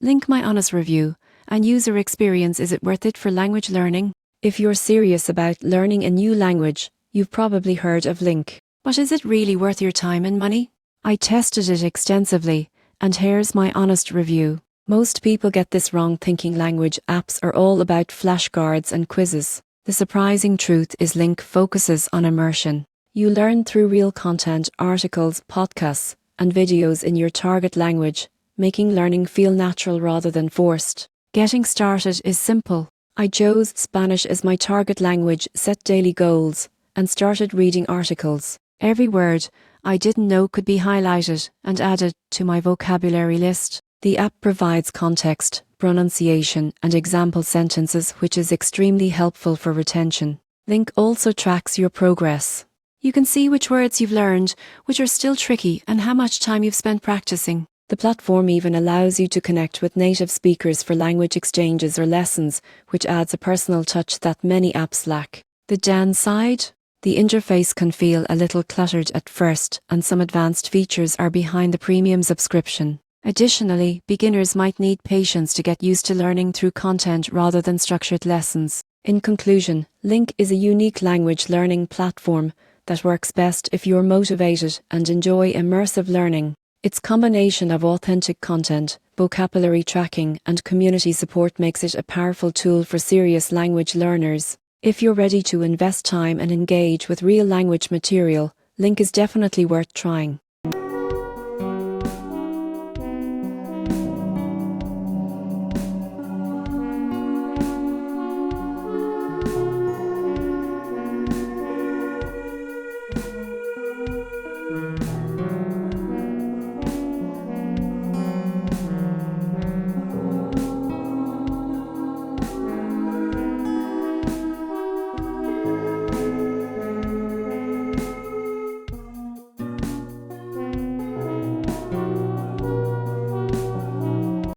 LingQ my honest review and user experience. Is it worth it for language learning? If you're serious about learning a new language, you've probably heard of LingQ. But is it really worth your time and money? I tested it extensively, and here's my honest review. Most people get this wrong, thinking language apps are all about flashcards and quizzes. The surprising truth is LingQ focuses on immersion. You learn through real content, articles, podcasts, and videos in your target language, making learning feel natural rather than forced. Getting started is simple. I chose Spanish as my target language, set daily goals, and started reading articles. Every word I didn't know could be highlighted and added to my vocabulary list. The app provides context, pronunciation, and example sentences, which is extremely helpful for retention. LingQ also tracks your progress. You can see which words you've learned, which are still tricky, and how much time you've spent practicing. The platform even allows you to connect with native speakers for language exchanges or lessons, which adds a personal touch that many apps lack. The downside? The interface can feel a little cluttered at first, and some advanced features are behind the premium subscription. Additionally, beginners might need patience to get used to learning through content rather than structured lessons. In conclusion, LingQ is a unique language learning platform that works best if you're motivated and enjoy immersive learning. Its combination of authentic content, vocabulary tracking, and community support makes it a powerful tool for serious language learners. If you're ready to invest time and engage with real language material, LingQ is definitely worth trying.